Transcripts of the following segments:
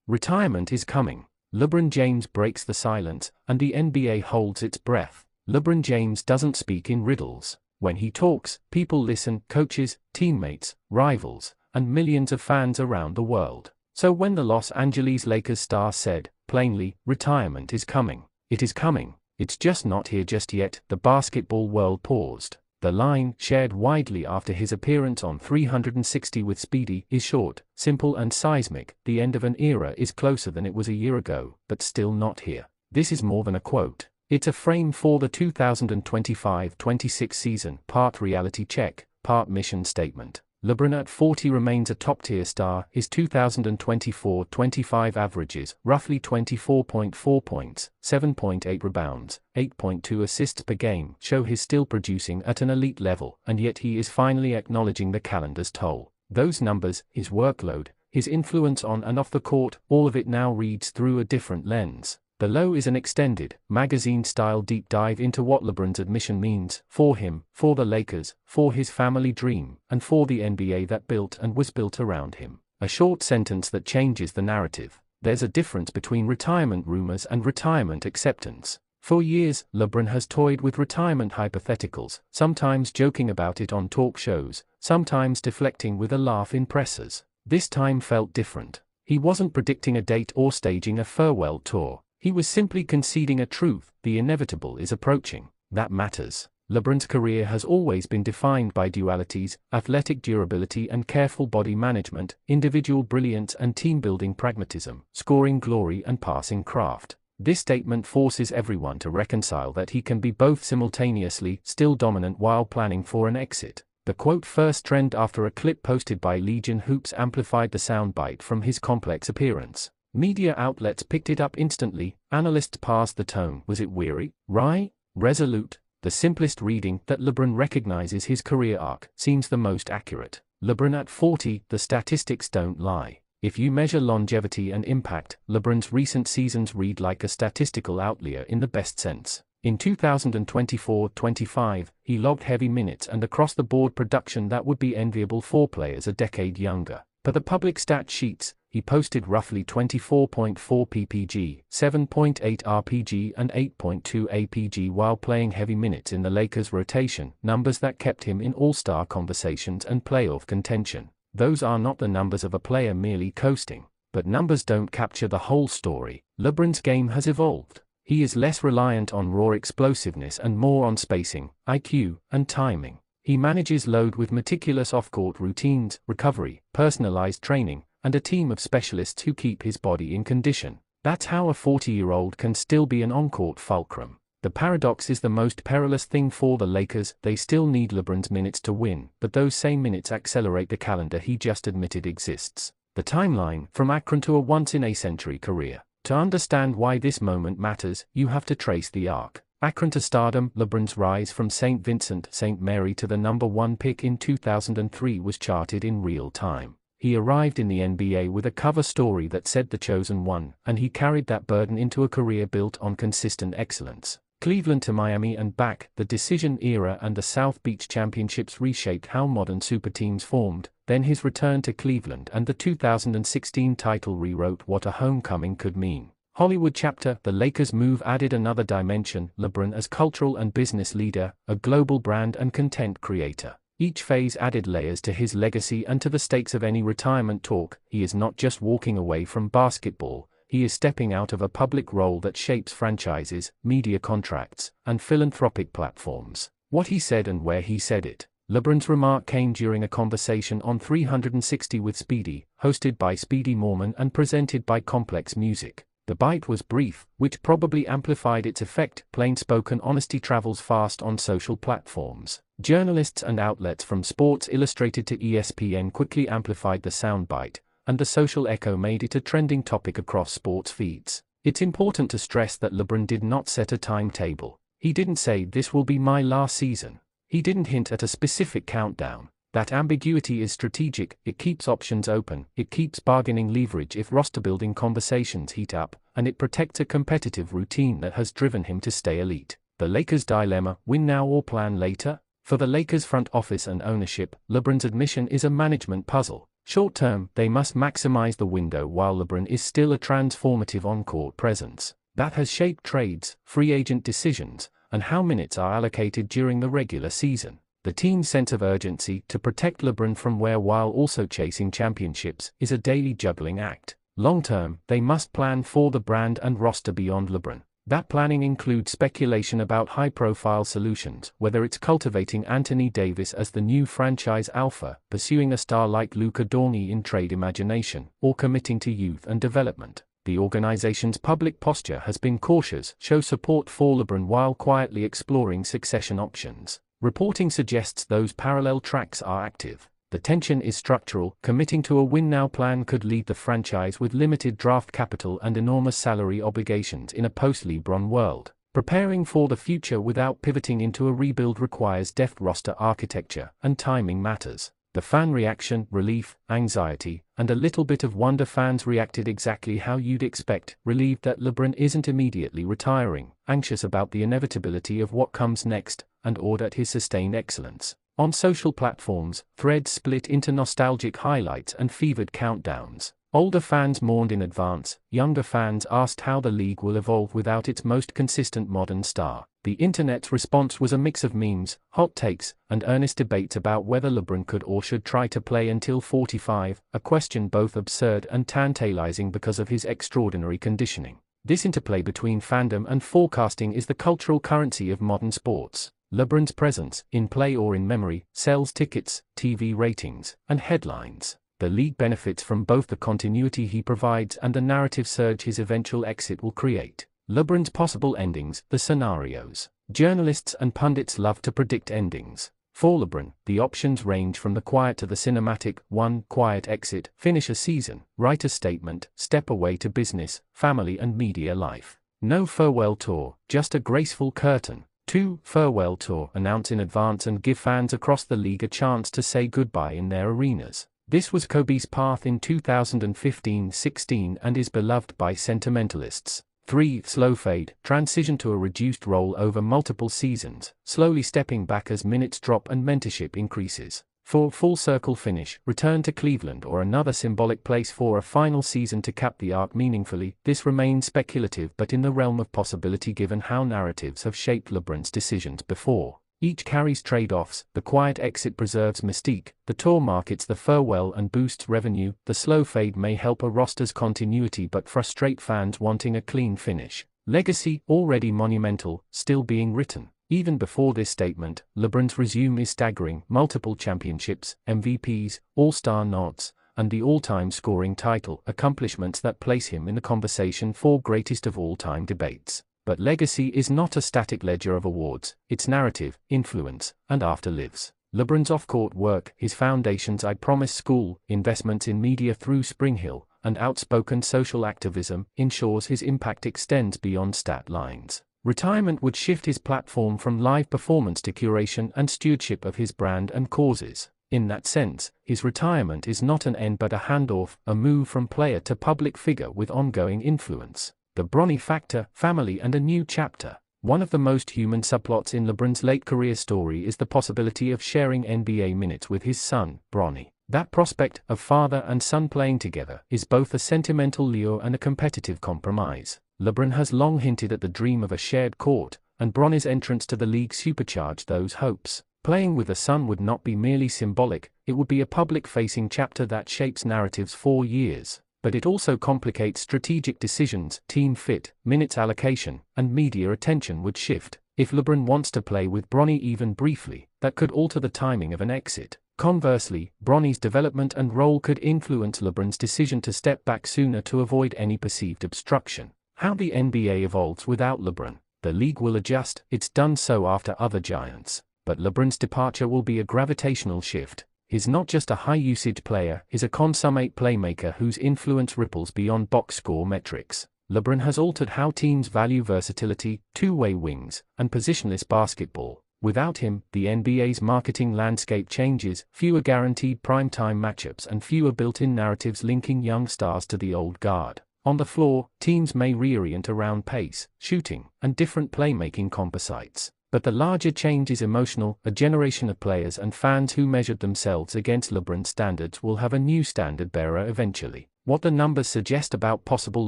Retirement is coming. LeBron James breaks the silence, and the NBA holds its breath. LeBron James doesn't speak in riddles. When he talks, people listen, coaches, teammates, rivals, and millions of fans around the world. So when the Los Angeles Lakers star said, plainly, retirement is coming, it is coming, it's just not here just yet, the basketball world paused. The line, shared widely after his appearance on 360 with Speedy, is short, simple and seismic. The end of an era is closer than it was a year ago, but still not here. This is more than a quote. It's a frame for the 2025-26 season, part reality check, part mission statement. LeBron at 40 remains a top-tier star. His 2024-25 averages, roughly 24.4 points, 7.8 rebounds, 8.2 assists per game, show he's still producing at an elite level, and yet he is finally acknowledging the calendar's toll. Those numbers, his workload, his influence on and off the court, all of it now reads through a different lens. Below is an extended, magazine-style deep dive into what LeBron's admission means for him, for the Lakers, for his family dream, and for the NBA that built and was built around him. A short sentence that changes the narrative. There's a difference between retirement rumors and retirement acceptance. For years, LeBron has toyed with retirement hypotheticals, sometimes joking about it on talk shows, sometimes deflecting with a laugh in pressers. This time felt different. He wasn't predicting a date or staging a farewell tour. He was simply conceding a truth: the inevitable is approaching. That matters. LeBron's career has always been defined by dualities: athletic durability and careful body management, individual brilliance and team-building pragmatism, scoring glory and passing craft. This statement forces everyone to reconcile that he can be both simultaneously, still dominant while planning for an exit. The quote first trended after a clip posted by Legion Hoops amplified the soundbite from his complex appearance. Media outlets picked it up instantly. Analysts parsed the tone. Was it weary, wry, resolute? The simplest reading, that LeBron recognizes his career arc, seems the most accurate. LeBron at 40, the statistics don't lie. If you measure longevity and impact, LeBron's recent seasons read like a statistical outlier in the best sense. In 2024-25, he logged heavy minutes and across-the-board production that would be enviable for players a decade younger. Per the public stat sheets, he posted roughly 24.4 ppg, 7.8 rpg and 8.2 apg while playing heavy minutes in the Lakers' rotation, numbers that kept him in all-star conversations and playoff contention. Those are not the numbers of a player merely coasting. But numbers don't capture the whole story. LeBron's game has evolved. He is less reliant on raw explosiveness and more on spacing, IQ, and timing. He manages load with meticulous off-court routines, recovery, personalized training, and a team of specialists who keep his body in condition. That's how a 40-year-old can still be an on-court fulcrum. The paradox is the most perilous thing for the Lakers. They still need LeBron's minutes to win, but those same minutes accelerate the calendar he just admitted exists. The timeline, from Akron to a once-in-a-century career. To understand why this moment matters, you have to trace the arc. Akron to stardom. LeBron's rise from St. Vincent, St. Mary to the #1 pick in 2003 was charted in real time. He arrived in the NBA with a cover story that said the chosen one, and he carried that burden into a career built on consistent excellence. Cleveland to Miami and back, the decision era and the South Beach Championships reshaped how modern superteams formed. Then his return to Cleveland and the 2016 title rewrote what a homecoming could mean. Hollywood chapter. The Lakers' move added another dimension: LeBron as cultural and business leader, a global brand and content creator. Each phase added layers to his legacy and to the stakes of any retirement talk. He is not just walking away from basketball, he is stepping out of a public role that shapes franchises, media contracts, and philanthropic platforms. What he said and where he said it. LeBron's remark came during a conversation on 360 with Speedy, hosted by Speedy Mormon and presented by Complex Music. The bite was brief, which probably amplified its effect. Plain-spoken honesty travels fast on social platforms. Journalists and outlets from Sports Illustrated to ESPN quickly amplified the soundbite, and the social echo made it a trending topic across sports feeds. It's important to stress that LeBron did not set a timetable. He didn't say, "This will be my last season." He didn't hint at a specific countdown. That ambiguity is strategic. It keeps options open, it keeps bargaining leverage if roster-building conversations heat up, and it protects a competitive routine that has driven him to stay elite. The Lakers' dilemma: win now or plan later? For the Lakers front office and ownership, LeBron's admission is a management puzzle. Short term, they must maximize the window while LeBron is still a transformative on-court presence that has shaped trades, free agent decisions, and how minutes are allocated during the regular season. The team's sense of urgency to protect LeBron from wear while also chasing championships is a daily juggling act. Long-term, they must plan for the brand and roster beyond LeBron. That planning includes speculation about high-profile solutions, whether it's cultivating Anthony Davis as the new franchise alpha, pursuing a star like Luka Doncic in trade imagination, or committing to youth and development. The organization's public posture has been cautious, show support for LeBron while quietly exploring succession options. Reporting suggests those parallel tracks are active. The tension is structural. Committing to a win-now plan could leave the franchise with limited draft capital and enormous salary obligations in a post-LeBron world. Preparing for the future without pivoting into a rebuild requires deft roster architecture, and timing matters. The fan reaction, relief, anxiety, and a little bit of wonder. Fans reacted exactly how you'd expect, relieved that LeBron isn't immediately retiring, anxious about the inevitability of what comes next, and awed at his sustained excellence. On social platforms, threads split into nostalgic highlights and fevered countdowns. Older fans mourned in advance, younger fans asked how the league will evolve without its most consistent modern star. The internet's response was a mix of memes, hot takes, and earnest debates about whether LeBron could or should try to play until 45, a question both absurd and tantalizing because of his extraordinary conditioning. This interplay between fandom and forecasting is the cultural currency of modern sports. LeBron's presence, in play or in memory, sells tickets, TV ratings, and headlines. The league benefits from both the continuity he provides and the narrative surge his eventual exit will create. LeBron's possible endings, the scenarios. Journalists and pundits love to predict endings. For LeBron, the options range from the quiet to the cinematic: 1. Quiet exit, finish a season, write a statement, step away to business, family and media life. No farewell tour, just a graceful curtain. 2. Farewell tour, announce in advance and give fans across the league a chance to say goodbye in their arenas. This was Kobe's path in 2015-16 and is beloved by sentimentalists. 3. Slow fade, transition to a reduced role over multiple seasons, slowly stepping back as minutes drop and mentorship increases. 4. Full circle finish, return to Cleveland or another symbolic place for a final season to cap the arc meaningfully. This remains speculative but in the realm of possibility given how narratives have shaped LeBron's decisions before. Each carries trade-offs. The quiet exit preserves mystique, the tour markets the farewell and boosts revenue. The slow fade may help a roster's continuity but frustrate fans wanting a clean finish. Legacy, already monumental, still being written. Even before this statement, LeBron's resume is staggering: multiple championships, MVPs, All-Star nods, and the all-time scoring title, accomplishments that place him in the conversation for greatest of all-time debates. But legacy is not a static ledger of awards, it's narrative, influence, and afterlives. LeBron's off-court work, his foundations I Promise School, investments in media through Spring Hill, and outspoken social activism, ensures his impact extends beyond stat lines. Retirement would shift his platform from live performance to curation and stewardship of his brand and causes. In that sense, his retirement is not an end but a handoff, a move from player to public figure with ongoing influence. The Bronny factor, family and a new chapter. One of the most human subplots in LeBron's late career story is the possibility of sharing NBA minutes with his son, Bronny. That prospect, of father and son playing together, is both a sentimental lure and a competitive compromise. LeBron has long hinted at the dream of a shared court, and Bronny's entrance to the league supercharged those hopes. Playing with a son would not be merely symbolic, it would be a public-facing chapter that shapes narratives for years. But it also complicates strategic decisions. Team fit, minutes allocation, and media attention would shift. If LeBron wants to play with Bronny even briefly, that could alter the timing of an exit. Conversely, Bronny's development and role could influence LeBron's decision to step back sooner to avoid any perceived obstruction. How the NBA evolves without LeBron. The league will adjust, it's done so after other giants. But LeBron's departure will be a gravitational shift. He's not just a high-usage player, he's a consummate playmaker whose influence ripples beyond box score metrics. LeBron has altered how teams value versatility, two-way wings, and positionless basketball. Without him, the NBA's marketing landscape changes: fewer guaranteed primetime matchups and fewer built-in narratives linking young stars to the old guard. On the floor, teams may reorient around pace, shooting, and different playmaking composites. But the larger change is emotional. A generation of players and fans who measured themselves against LeBron's standards will have a new standard bearer eventually. What the numbers suggest about possible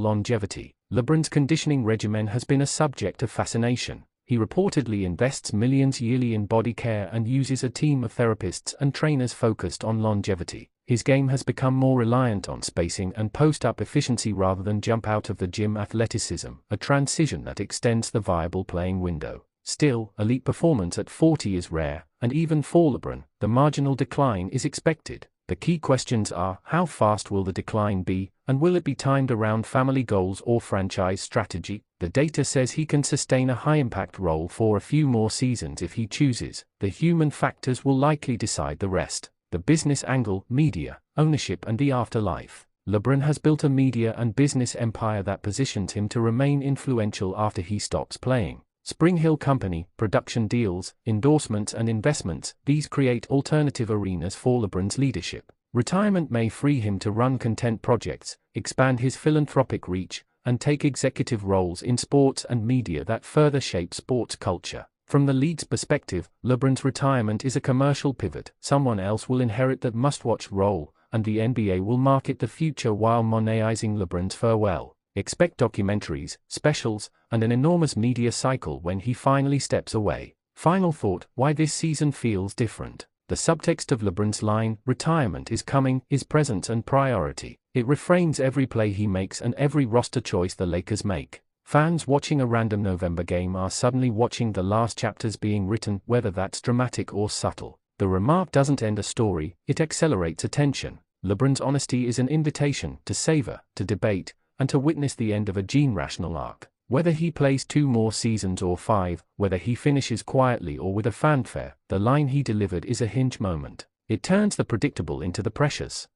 longevity. LeBron's conditioning regimen has been a subject of fascination. He reportedly invests millions yearly in body care and uses a team of therapists and trainers focused on longevity. His game has become more reliant on spacing and post-up efficiency rather than jump out of the gym athleticism, a transition that extends the viable playing window. Still, elite performance at 40 is rare, and even for LeBron, the marginal decline is expected. The key questions are, how fast will the decline be, and will it be timed around family goals or franchise strategy? The data says he can sustain a high-impact role for a few more seasons if he chooses. The human factors will likely decide the rest. The business angle, media, ownership and the afterlife. LeBron has built a media and business empire that positions him to remain influential after he stops playing. Spring Hill Company, production deals, endorsements and investments, these create alternative arenas for LeBron's leadership. Retirement may free him to run content projects, expand his philanthropic reach, and take executive roles in sports and media that further shape sports culture. From the league's perspective, LeBron's retirement is a commercial pivot. Someone else will inherit that must-watch role, and the NBA will market the future while monetizing LeBron's farewell. Expect documentaries, specials, and an enormous media cycle when he finally steps away. Final thought, why this season feels different. The subtext of LeBron's line, retirement is coming, is presence and priority. It reframes every play he makes and every roster choice the Lakers make. Fans watching a random November game are suddenly watching the last chapters being written, whether that's dramatic or subtle. The remark doesn't end a story, it accelerates attention. LeBron's honesty is an invitation to savor, to debate, and to witness the end of a generational arc. Whether he plays 2 more seasons or 5, whether he finishes quietly or with a fanfare, the line he delivered is a hinge moment. It turns the predictable into the precious.